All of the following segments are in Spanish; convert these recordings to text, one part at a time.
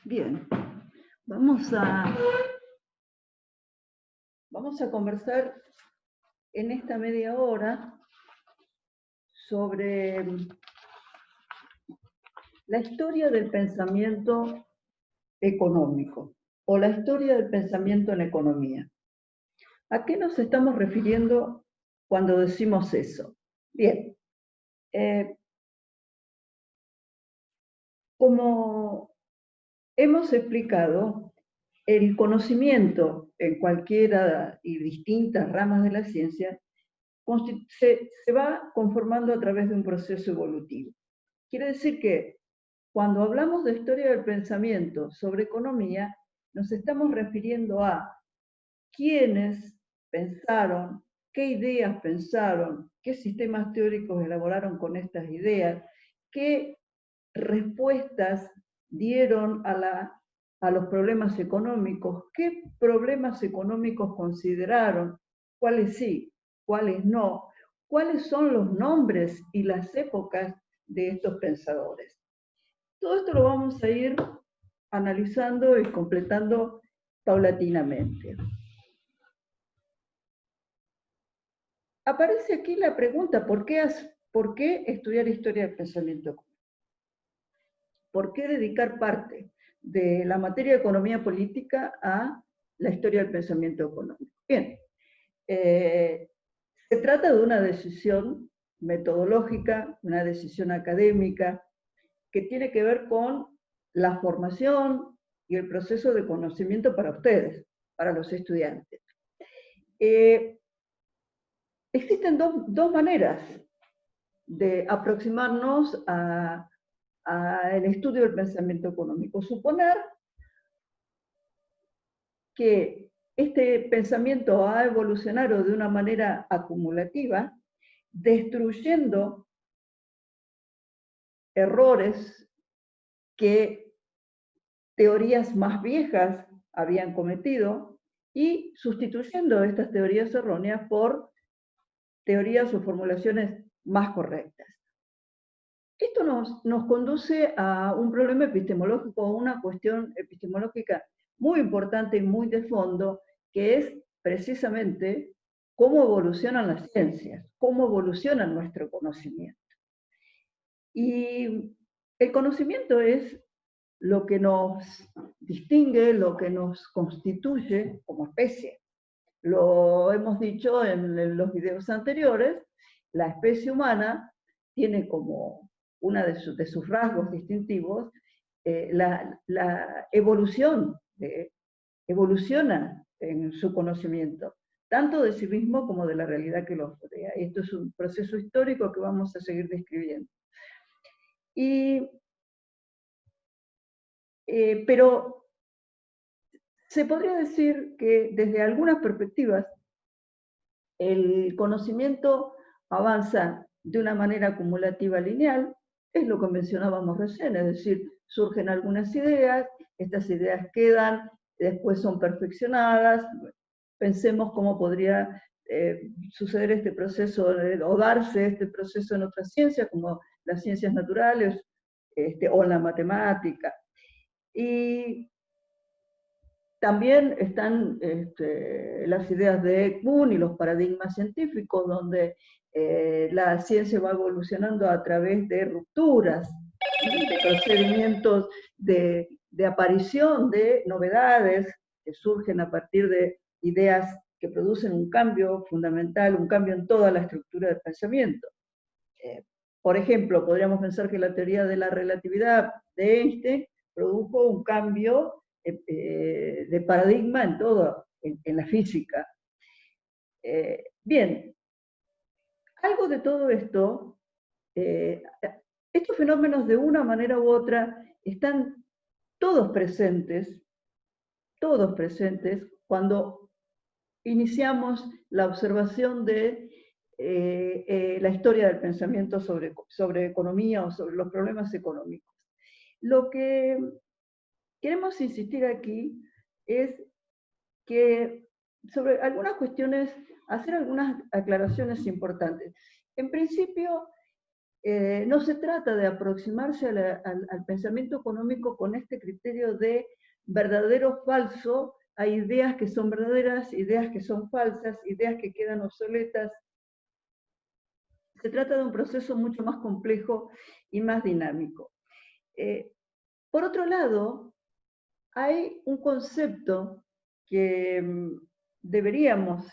Bien, vamos a conversar en esta media hora sobre la historia del pensamiento económico o la historia del pensamiento en economía. ¿A qué nos estamos refiriendo cuando decimos eso? Bien, como hemos explicado, el conocimiento en cualquiera y distintas ramas de la ciencia se va conformando a través de un proceso evolutivo. Quiere decir que cuando hablamos de historia del pensamiento sobre economía, nos estamos refiriendo a quiénes pensaron, qué ideas pensaron, qué sistemas teóricos elaboraron con estas ideas, qué respuestas dieron a los problemas económicos, qué problemas económicos consideraron, cuáles sí, cuáles no, cuáles son los nombres y las épocas de estos pensadores. Todo esto lo vamos a ir analizando y completando paulatinamente. Aparece aquí la pregunta, ¿por qué estudiar historia del pensamiento económico? ¿Por qué dedicar parte de la materia de economía política a la historia del pensamiento económico? Bien, se trata de una decisión metodológica, una decisión académica, que tiene que ver con la formación y el proceso de conocimiento para ustedes, para los estudiantes. Existen dos maneras de aproximarnos al estudio del pensamiento económico. Suponer que este pensamiento ha evolucionado de una manera acumulativa, destruyendo errores que teorías más viejas habían cometido y sustituyendo estas teorías erróneas por teorías o formulaciones más correctas. Esto nos conduce a un problema epistemológico, a una cuestión epistemológica muy importante y muy de fondo, que es precisamente cómo evolucionan las ciencias, cómo evoluciona nuestro conocimiento. Y el conocimiento es lo que nos distingue, lo que nos constituye como especie. Lo hemos dicho en los videos anteriores, la especie humana tiene como una de sus rasgos distintivos la evolución, evoluciona en su conocimiento, tanto de sí mismo como de la realidad que los rodea. Esto es un proceso histórico que vamos a seguir describiendo. Pero se podría decir que desde algunas perspectivas el conocimiento avanza de una manera acumulativa lineal, es lo que mencionábamos recién, es decir, surgen algunas ideas, estas ideas quedan, después son perfeccionadas, pensemos cómo podría suceder este proceso o darse este proceso en otras ciencias, como las ciencias naturales o en la matemática. Y también están las ideas de Kuhn y los paradigmas científicos, donde la ciencia va evolucionando a través de rupturas, de procedimientos de aparición de novedades que surgen a partir de ideas que producen un cambio fundamental, un cambio en toda la estructura del pensamiento. Por ejemplo, podríamos pensar que la teoría de la relatividad de Einstein produjo un cambio de paradigma en todo, en la física. Bien, algo de todo esto, estos fenómenos de una manera u otra están todos presentes cuando iniciamos la observación de la historia del pensamiento sobre economía o sobre los problemas económicos. Lo que queremos insistir aquí es que sobre algunas cuestiones, hacer algunas aclaraciones importantes. En principio, no se trata de aproximarse al pensamiento económico con este criterio de verdadero o falso. Hay ideas que son verdaderas, ideas que son falsas, ideas que quedan obsoletas. Se trata de un proceso mucho más complejo y más dinámico. Por otro lado, hay un concepto que deberíamos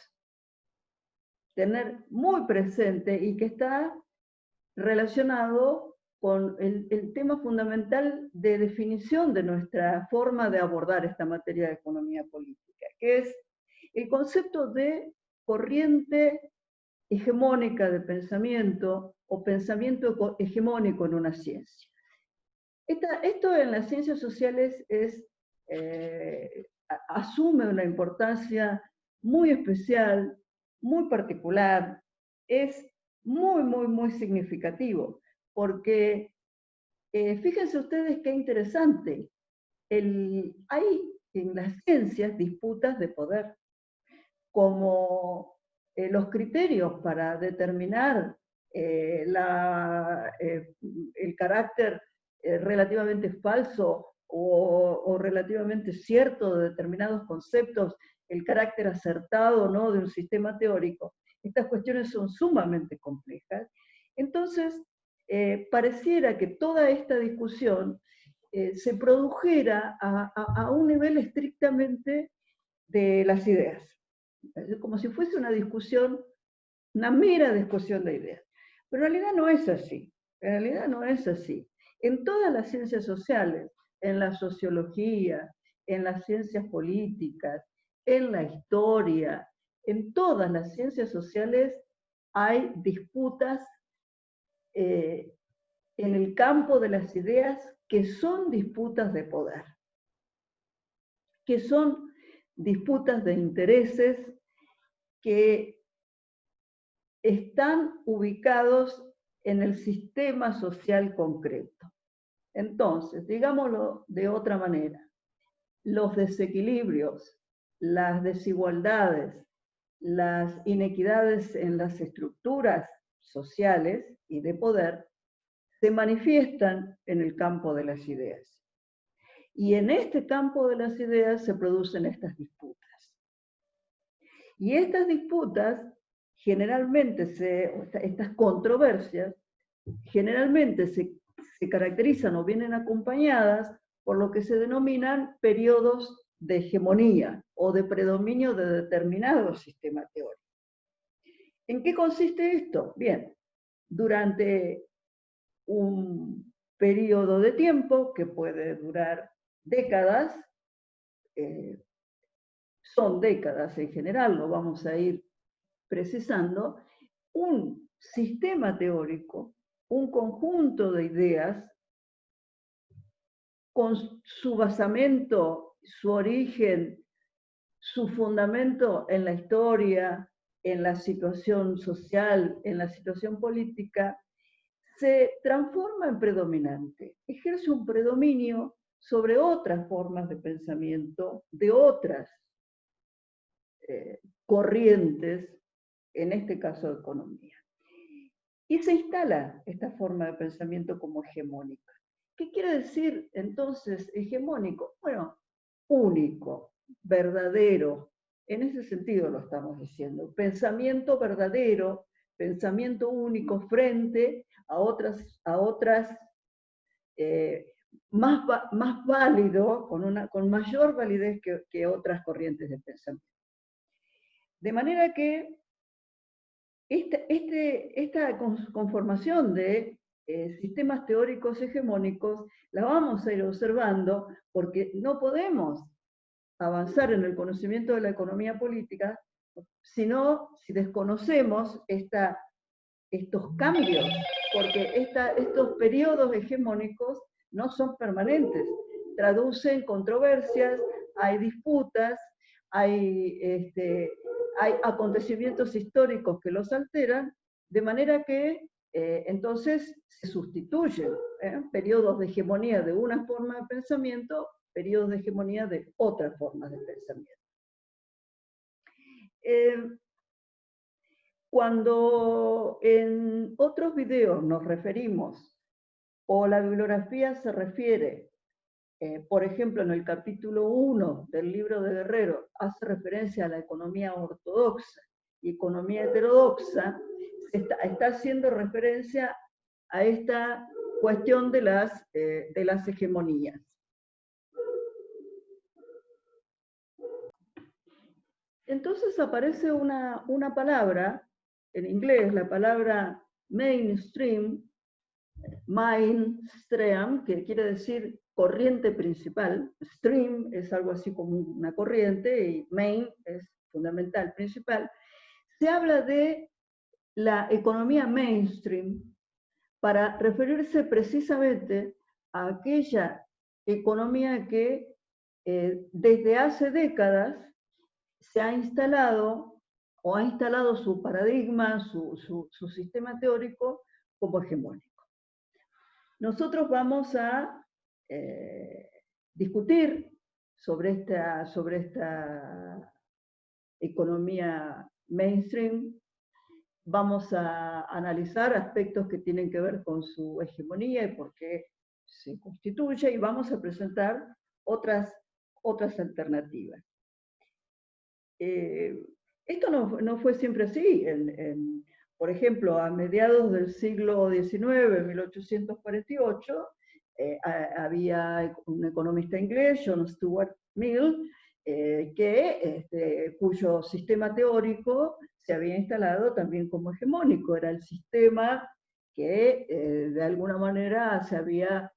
tener muy presente y que está relacionado con el tema fundamental de definición de nuestra forma de abordar esta materia de economía política, que es el concepto de corriente hegemónica de pensamiento o pensamiento hegemónico en una ciencia. Esto en las ciencias sociales asume una importancia muy especial, muy particular, es muy, muy, muy significativo, porque fíjense ustedes qué interesante, hay en las ciencias disputas de poder, como los criterios para determinar el carácter relativamente falso o relativamente cierto de determinados conceptos, el carácter acertado o no de un sistema teórico. Estas cuestiones son sumamente complejas. Entonces, pareciera que toda esta discusión se produjera a un nivel estrictamente de las ideas, como si fuese una discusión, una mera discusión de ideas. Pero en realidad no es así, en realidad no es así. En todas las ciencias sociales, en la sociología, en las ciencias políticas, en la historia, en todas las ciencias sociales hay disputas en el campo de las ideas que son disputas de poder, que son disputas de intereses que están ubicados en el sistema social concreto. Entonces, digámoslo de otra manera, los desequilibrios, las desigualdades, las inequidades en las estructuras sociales y de poder se manifiestan en el campo de las ideas. Y en este campo de las ideas se producen estas disputas. Y estas disputas, generalmente, estas controversias, generalmente se caracterizan o vienen acompañadas por lo que se denominan periodos de hegemonía o de predominio de determinado sistema teórico. ¿En qué consiste esto? Bien, durante un periodo de tiempo que puede durar décadas, son décadas en general, lo vamos a ir precisando, un sistema teórico, un conjunto de ideas con su basamento, su origen, su fundamento en la historia, en la situación social, en la situación política, se transforma en predominante, ejerce un predominio sobre otras formas de pensamiento, de otras corrientes, en este caso de economía. Y se instala esta forma de pensamiento como hegemónica. ¿Qué quiere decir entonces hegemónico? Bueno, único, verdadero. En ese sentido lo estamos diciendo. Pensamiento verdadero, pensamiento único frente a otras más válido, con mayor validez que otras corrientes de pensamiento. De manera que esta conformación de sistemas teóricos hegemónicos la vamos a ir observando porque no podemos avanzar en el conocimiento de la economía política sino si desconocemos estos cambios, porque estos periodos hegemónicos no son permanentes, traducen controversias, hay disputas, hay acontecimientos históricos que los alteran, de manera que entonces se sustituyen periodos de hegemonía de una forma de pensamiento, periodos de hegemonía de otras formas de pensamiento. Cuando en otros videos nos referimos, o la bibliografía se refiere, por ejemplo, en el capítulo 1 del libro de Guerrero, hace referencia a la economía ortodoxa y economía heterodoxa, está haciendo referencia a esta cuestión de las hegemonías. Entonces aparece una palabra, en inglés, la palabra mainstream, que quiere decir corriente principal. Stream es algo así como una corriente y main es fundamental, principal. Se habla de la economía mainstream para referirse precisamente a aquella economía que desde hace décadas se ha instalado o ha instalado su paradigma, su sistema teórico como hegemónico. Nosotros vamos a discutir sobre esta economía mainstream, vamos a analizar aspectos que tienen que ver con su hegemonía y por qué se constituye, y vamos a presentar otras alternativas. Esto no fue siempre así. Por ejemplo, a mediados del siglo XIX, 1848, había un economista inglés, John Stuart Mill, cuyo sistema teórico se había instalado también como hegemónico. Era el sistema que de alguna manera se había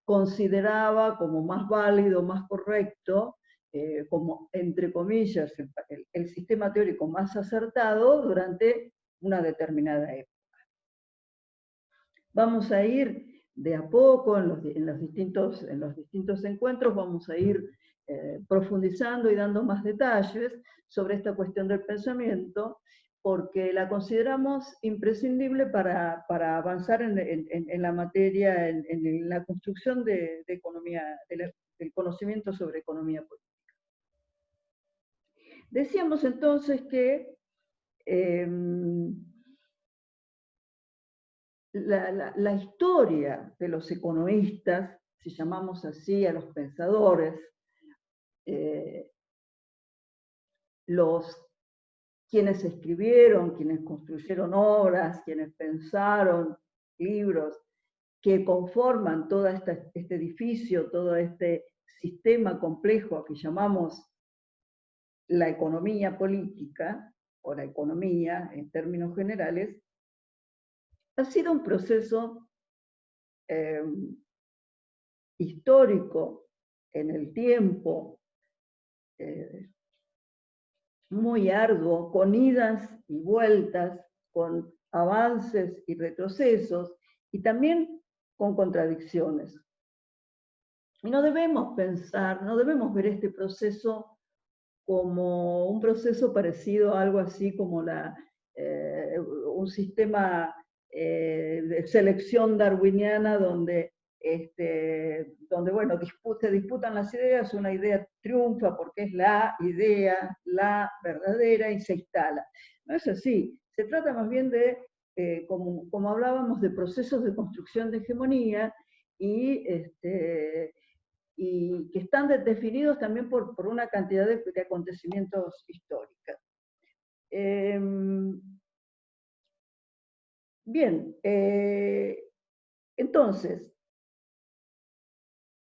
consideraba como más válido, más correcto, como, entre comillas, el sistema teórico más acertado durante una determinada época. Vamos a ir de a poco en los distintos encuentros, vamos a ir profundizando y dando más detalles sobre esta cuestión del pensamiento, porque la consideramos imprescindible para avanzar en la materia, en la construcción de economía, del conocimiento sobre economía política. Decíamos entonces que la historia de los economistas, si llamamos así a los pensadores, quienes escribieron, quienes construyeron obras, quienes pensaron libros, que conforman todo este edificio, todo este sistema complejo que llamamos la economía política, o la economía en términos generales, ha sido un proceso histórico en el tiempo, muy arduo, con idas y vueltas, con avances y retrocesos, y también con contradicciones. Y no debemos ver este proceso como un proceso parecido a algo así como un sistema de selección darwiniana donde bueno, se disputan las ideas, una idea triunfa porque es la idea, la verdadera, y se instala. No es así. Se trata más bien de, como hablábamos, de procesos de construcción de hegemonía y que están definidos también por una cantidad de acontecimientos históricos. Bien, entonces,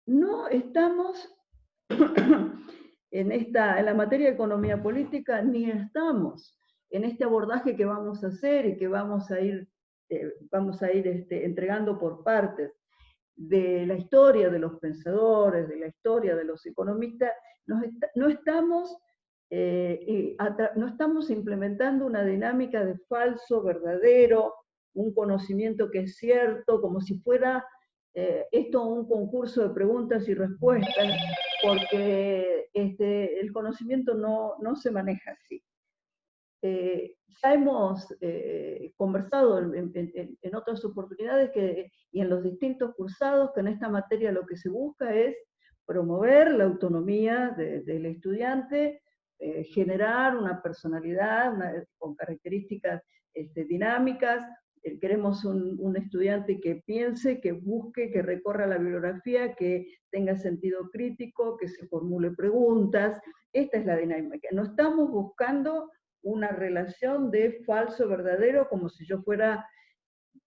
no estamos en la materia de economía política, ni estamos en este abordaje que vamos a hacer y que vamos a ir entregando por partes de la historia de los pensadores, de la historia de los economistas. No estamos implementando una dinámica de falso, verdadero, un conocimiento que es cierto, como si fuera esto un concurso de preguntas y respuestas, porque el conocimiento no se maneja así. Ya hemos conversado en otras oportunidades y en los distintos cursados que en esta materia lo que se busca es promover la autonomía del estudiante, generar una personalidad con características dinámicas. Queremos un estudiante que piense, que busque, que recorra la bibliografía, que tenga sentido crítico, que se formule preguntas. Esta es la dinámica. No estamos buscando una relación de falso-verdadero, como si yo fuera,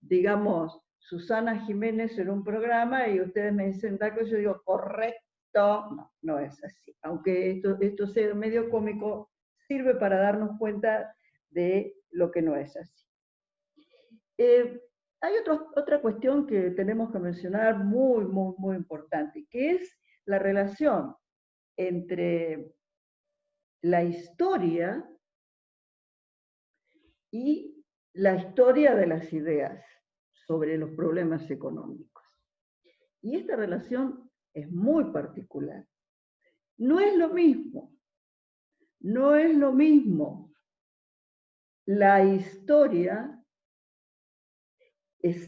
digamos, Susana Jiménez en un programa y ustedes me dicen tal cosa, yo digo, correcto. No, no es así. Aunque esto sea medio cómico, sirve para darnos cuenta de lo que no es así. Hay otra cuestión que tenemos que mencionar muy, muy, muy importante, que es la relación entre la historia y la historia de las ideas sobre los problemas económicos. Y esta relación es muy particular. No es lo mismo, no es lo mismo la historia,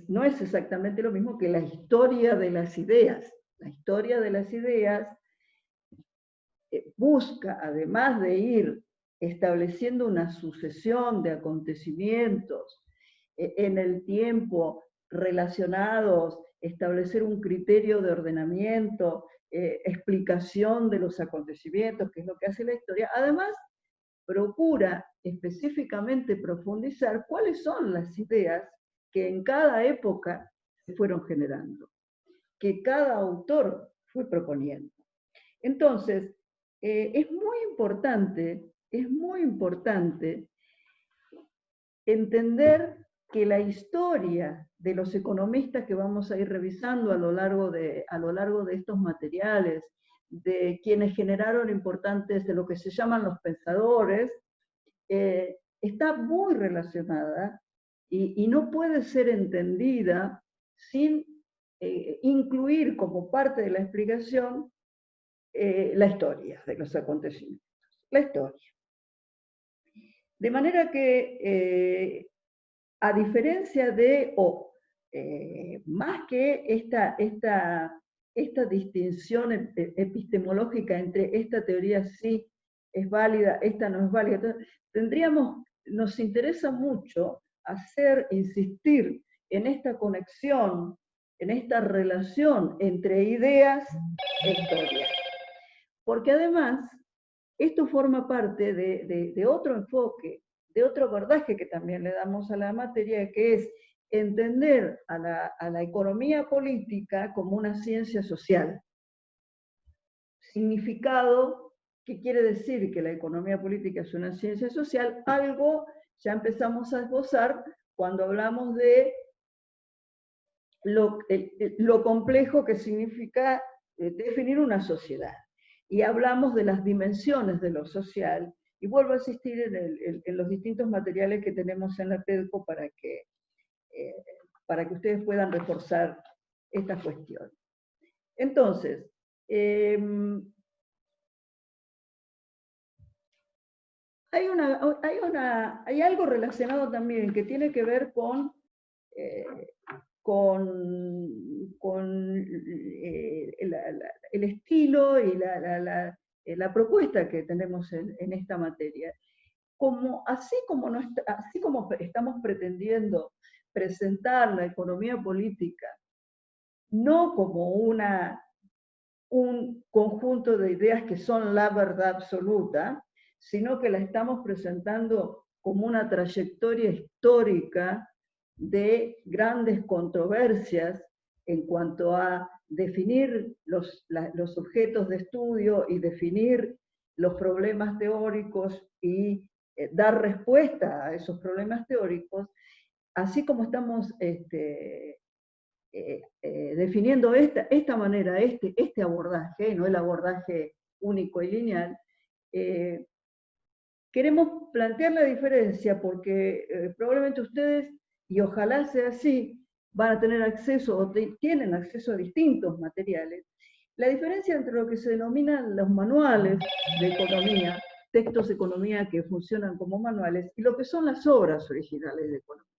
no es exactamente lo mismo que la historia de las ideas. La historia de las ideas busca, además de ir estableciendo una sucesión de acontecimientos en el tiempo relacionados, establecer un criterio de ordenamiento, explicación de los acontecimientos, que es lo que hace la historia. Además, procura específicamente profundizar cuáles son las ideas que en cada época se fueron generando, que cada autor fue proponiendo. Entonces, es muy importante entender que la historia de los economistas que vamos a ir revisando a lo largo de estos materiales, de quienes generaron importantes, de lo que se llaman los pensadores, está muy relacionada y no puede ser entendida sin incluir como parte de la explicación la historia de los acontecimientos, la historia. De manera que, a diferencia de, más que esta distinción epistemológica entre esta teoría sí es válida, esta no es válida, nos interesa mucho insistir en esta conexión, en esta relación entre ideas e historia. Porque además, esto forma parte de otro enfoque, de otro abordaje que también le damos a la materia, que es entender a la economía política como una ciencia social. Significado, ¿qué quiere decir que la economía política es una ciencia social? Algo ya empezamos a esbozar cuando hablamos de lo complejo que significa definir una sociedad. Y hablamos de las dimensiones de lo social, y vuelvo a insistir en los distintos materiales que tenemos en la PEDCO para que ustedes puedan reforzar esta cuestión. Entonces, hay algo relacionado también que tiene que ver con el estilo y la propuesta que tenemos en esta materia. Así como estamos pretendiendo presentar la economía política no como un conjunto de ideas que son la verdad absoluta, sino que la estamos presentando como una trayectoria histórica de grandes controversias en cuanto a definir los objetos de estudio y definir los problemas teóricos y dar respuesta a esos problemas teóricos, así como estamos definiendo esta manera, este abordaje, no el abordaje único y lineal, queremos plantear la diferencia porque probablemente ustedes, y ojalá sea así, van a tener acceso o tienen acceso a distintos materiales. La diferencia entre lo que se denominan los manuales de economía, textos de economía que funcionan como manuales, y lo que son las obras originales de economía,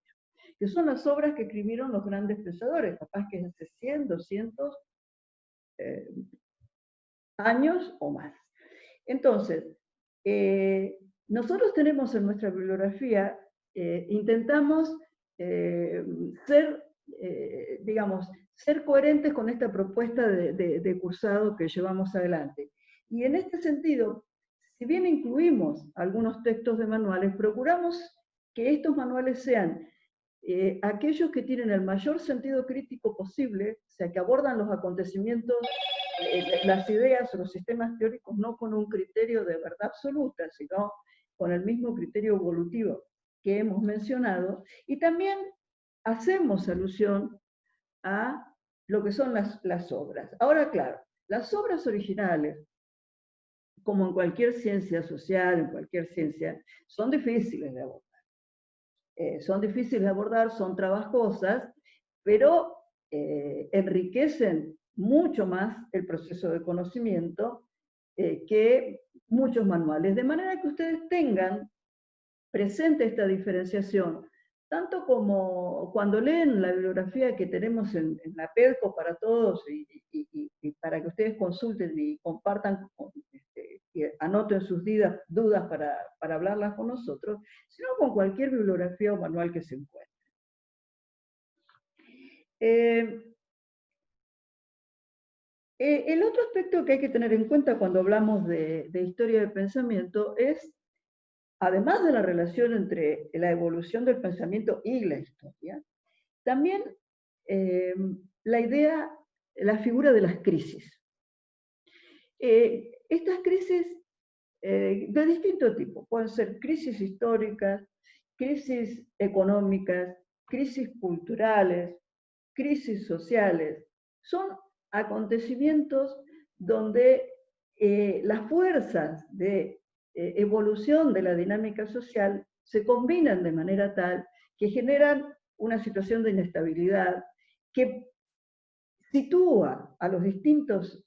que son las obras que escribieron los grandes pensadores, capaz que hace 100, 200 años o más. Entonces, Nosotros tenemos en nuestra bibliografía, intentamos ser, digamos, ser coherentes con esta propuesta de cursado que llevamos adelante. Y en este sentido, si bien incluimos algunos textos de manuales, procuramos que estos manuales sean aquellos que tienen el mayor sentido crítico posible, o sea, que abordan los acontecimientos, las ideas o los sistemas teóricos no con un criterio de verdad absoluta, sino con el mismo criterio evolutivo que hemos mencionado, y también hacemos alusión a lo que son las obras. Ahora, claro, las obras originales, como en cualquier ciencia social, en cualquier ciencia, son difíciles de abordar. Son difíciles de abordar, son trabajosas, pero enriquecen mucho más el proceso de conocimiento que muchos manuales. De manera que ustedes tengan presente esta diferenciación, tanto como cuando leen la bibliografía que tenemos en la PEDCO para todos y para que ustedes consulten y compartan y anoten sus dudas para hablarlas con nosotros, sino con cualquier bibliografía o manual que se encuentre. El otro aspecto que hay que tener en cuenta cuando hablamos de historia del pensamiento es, además de la relación entre la evolución del pensamiento y la historia, también la figura de las crisis. Estas crisis de distinto tipo, pueden ser crisis históricas, crisis económicas, crisis culturales, crisis sociales. Son acontecimientos donde las fuerzas de evolución de la dinámica social se combinan de manera tal que generan una situación de inestabilidad que sitúa a los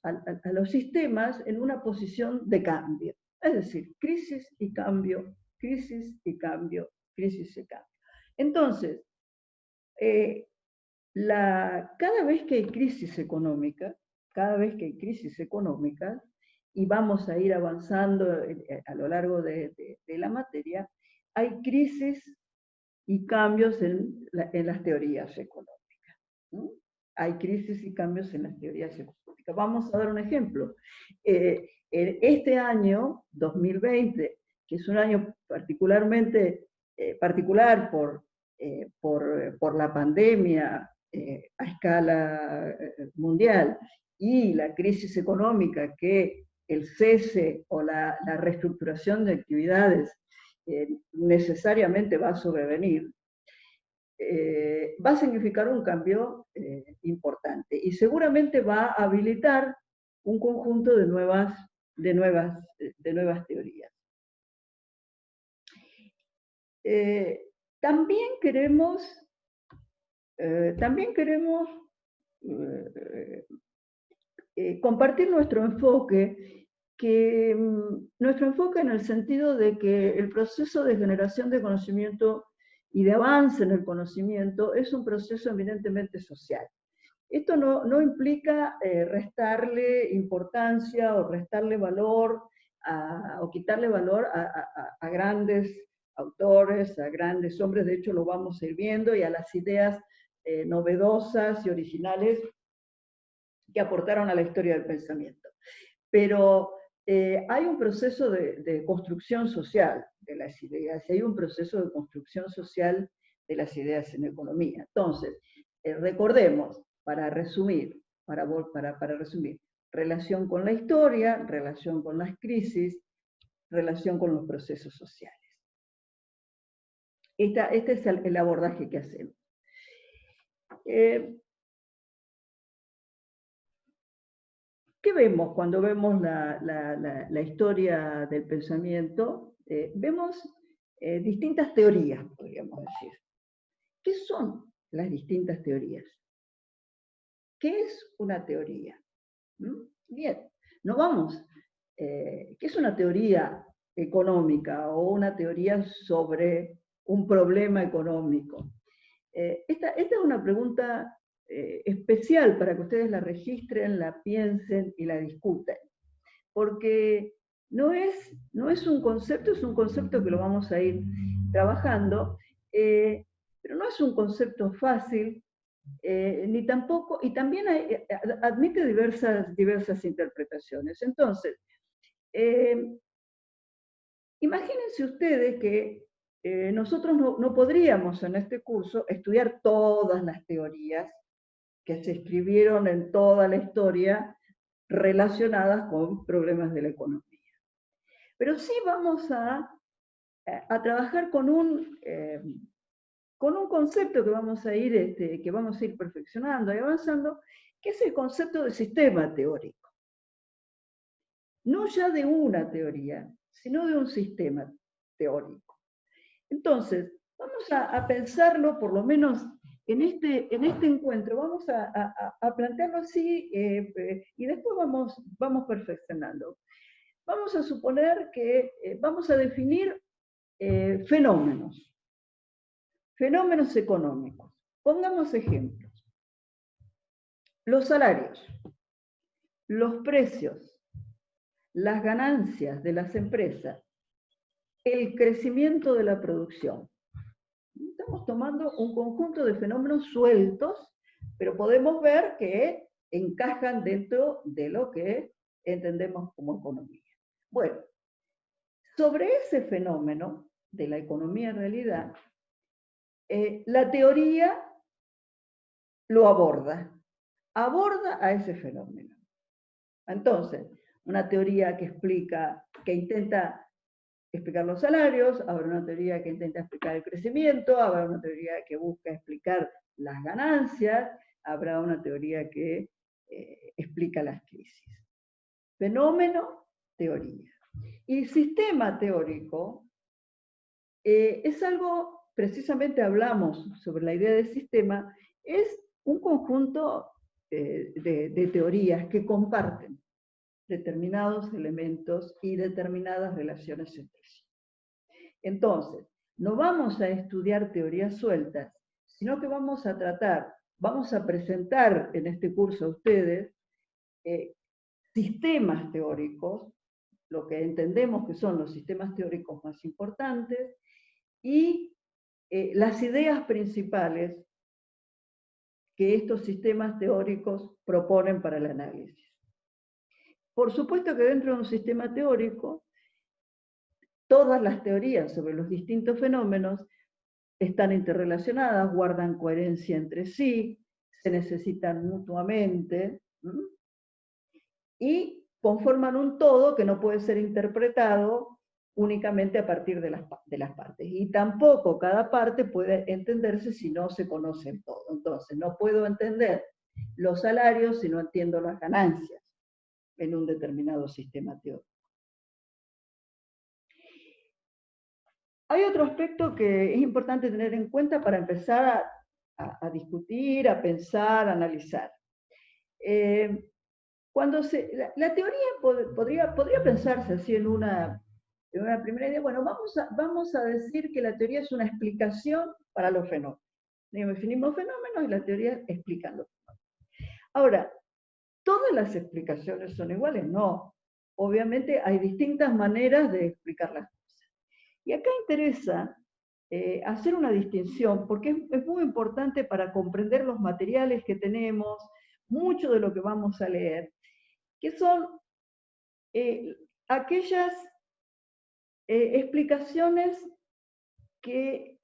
a los sistemas en una posición de cambio. Es decir, crisis y cambio, crisis y cambio, crisis y cambio. Entonces, cada vez que hay crisis económica, y vamos a ir avanzando a lo largo de la materia, hay crisis y cambios en las teorías económicas. ¿No? Hay crisis y cambios en las teorías económicas. Vamos a dar un ejemplo. Este año, 2020, que es un año particularmente particular por la pandemia a escala mundial y la crisis económica que el cese o la reestructuración de actividades necesariamente va a sobrevenir, va a significar un cambio importante y seguramente va a habilitar un conjunto de nuevas teorías. También queremos compartir nuestro enfoque, nuestro enfoque en el sentido de que el proceso de generación de conocimiento y de avance en el conocimiento es un proceso eminentemente social. Esto no implica restarle importancia o restarle valor o quitarle valor a grandes autores, a grandes hombres, de hecho lo vamos a ir viendo, y a las ideas novedosas y originales que aportaron a la historia del pensamiento. Pero hay un proceso de construcción social de las ideas, y hay un proceso de construcción social de las ideas en economía. Entonces, recordemos, para resumir, relación con la historia, relación con las crisis, relación con los procesos sociales. Este es el abordaje que hacemos. ¿Qué vemos cuando vemos la historia del pensamiento? Vemos distintas teorías, podríamos decir. ¿Qué son las distintas teorías? ¿Qué es una teoría? Bien, no vamos. ¿Qué es una teoría económica o una teoría sobre un problema económico? Esta es una pregunta especial para que ustedes la registren, la piensen y la discuten. Porque no es un concepto, es un concepto que lo vamos a ir trabajando, pero no es un concepto fácil, ni tampoco, y también admite diversas interpretaciones. Entonces, imagínense ustedes que nosotros no podríamos en este curso estudiar todas las teorías que se escribieron en toda la historia relacionadas con problemas de la economía. Pero sí vamos a trabajar con un concepto que vamos a ir perfeccionando y avanzando, que es el concepto de sistema teórico. No ya de una teoría, sino de un sistema teórico. Entonces, vamos a pensarlo, por lo menos en este encuentro, vamos a plantearlo así y después vamos perfeccionando. Vamos a suponer que vamos a definir fenómenos económicos. Pongamos ejemplos. Los salarios, los precios, las ganancias de las empresas, el crecimiento de la producción. Estamos tomando un conjunto de fenómenos sueltos, pero podemos ver que encajan dentro de lo que entendemos como economía. Bueno, sobre ese fenómeno de la economía en realidad, la teoría lo aborda a ese fenómeno. Entonces, una teoría que intenta explicar los salarios, habrá una teoría que intenta explicar el crecimiento, habrá una teoría que busca explicar las ganancias, habrá una teoría que explica las crisis. Fenómeno, teoría. Y sistema teórico es algo, precisamente hablamos sobre la idea de sistema, es un conjunto de teorías que comparten determinados elementos y determinadas relaciones entre sí. Entonces, no vamos a estudiar teorías sueltas, sino que vamos a presentar en este curso a ustedes sistemas teóricos, lo que entendemos que son los sistemas teóricos más importantes, y las ideas principales que estos sistemas teóricos proponen para el análisis. Por supuesto que dentro de un sistema teórico, todas las teorías sobre los distintos fenómenos están interrelacionadas, guardan coherencia entre sí, se necesitan mutuamente, y conforman un todo que no puede ser interpretado únicamente a partir de las partes. Y tampoco cada parte puede entenderse si no se conoce el todo. Entonces, no puedo entender los salarios si no entiendo las ganancias en un determinado sistema teórico. Hay otro aspecto que es importante tener en cuenta para empezar a discutir, a pensar, a analizar. La teoría podría pensarse así en una primera idea. Bueno, vamos a decir que la teoría es una explicación para los fenómenos. Definimos fenómenos y la teoría explica los fenómenos. Ahora, ¿todas las explicaciones son iguales? No. Obviamente hay distintas maneras de explicar las cosas. Y acá interesa hacer una distinción, porque es muy importante para comprender los materiales que tenemos, mucho de lo que vamos a leer, que son aquellas explicaciones que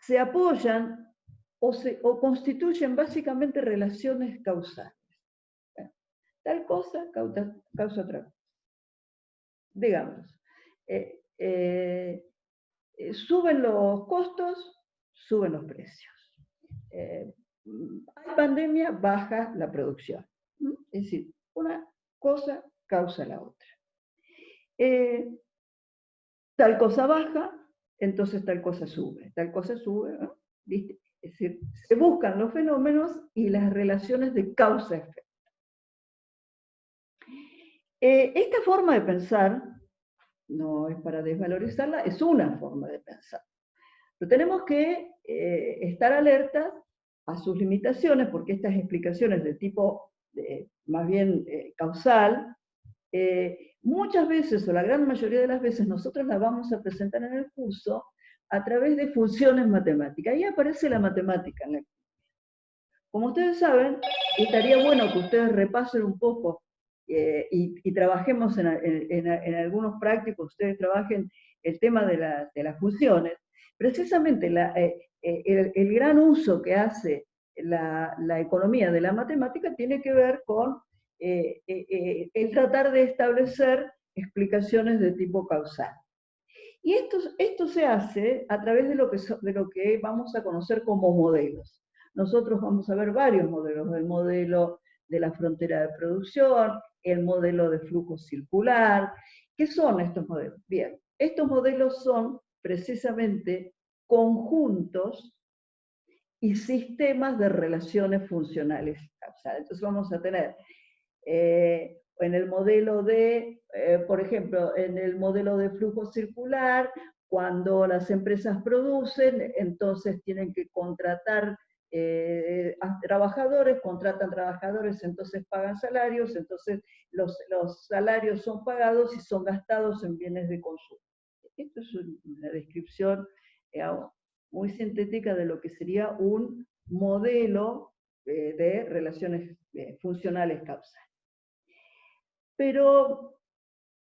se apoyan o constituyen básicamente relaciones causales. Tal cosa causa otra cosa. Digamos, suben los costos, suben los precios. Hay pandemia, baja la producción. Es decir, una cosa causa la otra. Tal cosa baja, entonces tal cosa sube. Tal cosa sube, ¿no? ¿Viste? Es decir, se buscan los fenómenos y las relaciones de causa-efecto. Esta forma de pensar, no es para desvalorizarla, es una forma de pensar. Pero tenemos que estar alertas a sus limitaciones, porque estas explicaciones de tipo más bien causal Muchas veces, o la gran mayoría de las veces, nosotros la vamos a presentar en el curso a través de funciones matemáticas. Ahí aparece la matemática en la. Como ustedes saben, estaría bueno que ustedes repasen un poco y trabajemos en algunos prácticos, ustedes trabajen el tema de las funciones. Precisamente el gran uso que hace la economía de la matemática tiene que ver con el tratar de establecer explicaciones de tipo causal. Y esto se hace a través de lo que vamos a conocer como modelos. Nosotros vamos a ver varios modelos, el modelo de la frontera de producción, el modelo de flujo circular. ¿Qué son estos modelos? Bien, estos modelos son precisamente conjuntos y sistemas de relaciones funcionales. Entonces vamos a tener en el modelo por ejemplo, en el modelo de flujo circular, cuando las empresas producen, entonces tienen que contratar a trabajadores, contratan trabajadores, entonces pagan salarios, entonces los salarios son pagados y son gastados en bienes de consumo. Esto es una descripción muy sintética de lo que sería un modelo de relaciones funcionales causales. Pero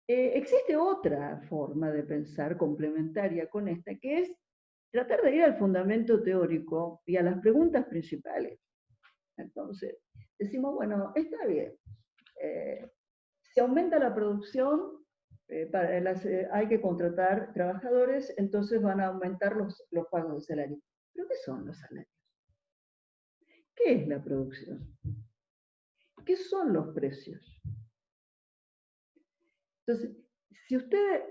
existe otra forma de pensar complementaria con esta, que es tratar de ir al fundamento teórico y a las preguntas principales. Entonces, decimos, bueno, está bien, si aumenta la producción, hay que contratar trabajadores, entonces van a aumentar los pagos de salario. ¿Pero qué son los salarios? ¿Qué es la producción? ¿Qué son los precios? Entonces, si ustedes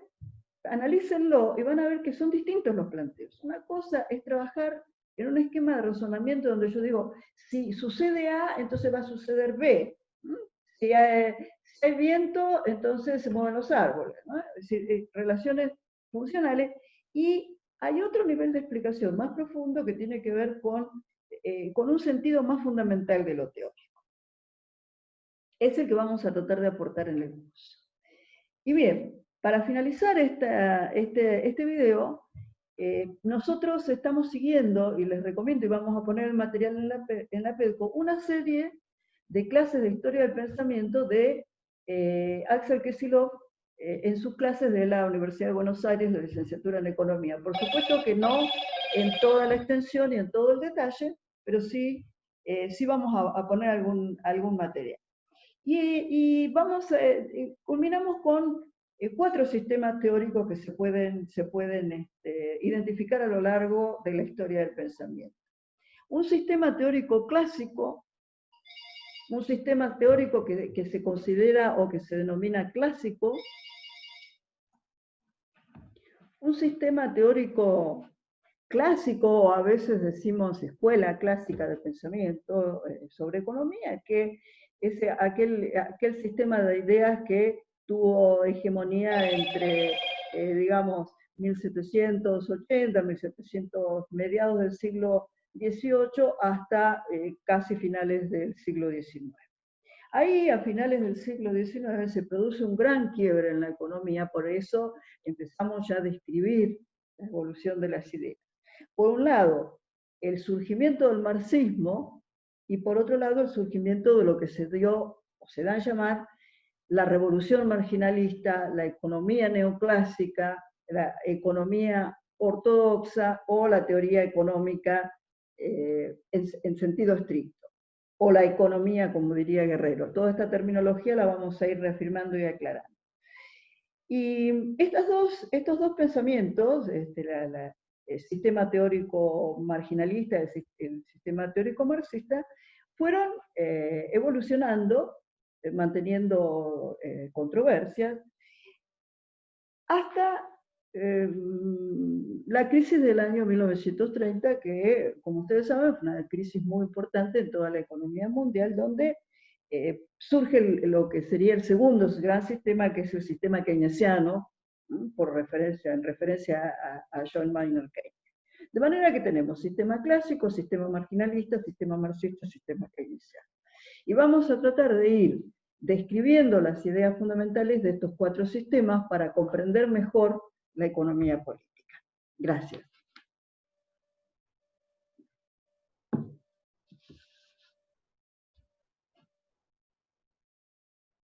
analícenlo y van a ver que son distintos los planteos. Una cosa es trabajar en un esquema de razonamiento donde yo digo, si sucede A, entonces va a suceder B. Si hay viento, entonces se mueven los árboles. ¿No? Es decir, relaciones funcionales. Y hay otro nivel de explicación más profundo que tiene que ver con un sentido más fundamental de lo teórico. Es el que vamos a tratar de aportar en el curso. Y bien, para finalizar este video, nosotros estamos siguiendo, y les recomiendo, y vamos a poner el material en la PEDCO, una serie de clases de historia del pensamiento de Axel Kicillof en sus clases de la Universidad de Buenos Aires de licenciatura en Economía. Por supuesto que no en toda la extensión y en todo el detalle, pero sí, sí vamos a poner algún material. Y culminamos con 4 sistemas teóricos que se pueden identificar a lo largo de la historia del pensamiento. Un sistema teórico clásico, un sistema teórico que se considera o que se denomina clásico, un sistema teórico clásico, o a veces decimos escuela clásica de pensamiento sobre economía, que es aquel sistema de ideas que tuvo hegemonía entre, digamos, 1780, 1700, mediados del siglo XVIII hasta casi finales del siglo XIX. Ahí, a finales del siglo XIX, se produce un gran quiebre en la economía, por eso empezamos ya a describir la evolución de las ideas. Por un lado, el surgimiento del marxismo, y por otro lado, el surgimiento de lo que se dio, o se da a llamar, la revolución marginalista, la economía neoclásica, la economía ortodoxa o la teoría económica en sentido estricto, o la economía, como diría Guerrero. Toda esta terminología la vamos a ir reafirmando y aclarando. Y estos dos pensamientos, el sistema teórico marginalista, el sistema teórico marxista, fueron evolucionando, manteniendo controversias, hasta la crisis del año 1930, que, como ustedes saben, fue una crisis muy importante en toda la economía mundial, donde surge lo que sería el segundo gran sistema, que es el sistema keynesiano, en referencia a John Maynard Keynes. De manera que tenemos sistema clásico, sistema marginalista, sistema marxista, sistema keynesiano. Y vamos a tratar de ir describiendo las ideas fundamentales de estos 4 sistemas para comprender mejor la economía política. Gracias.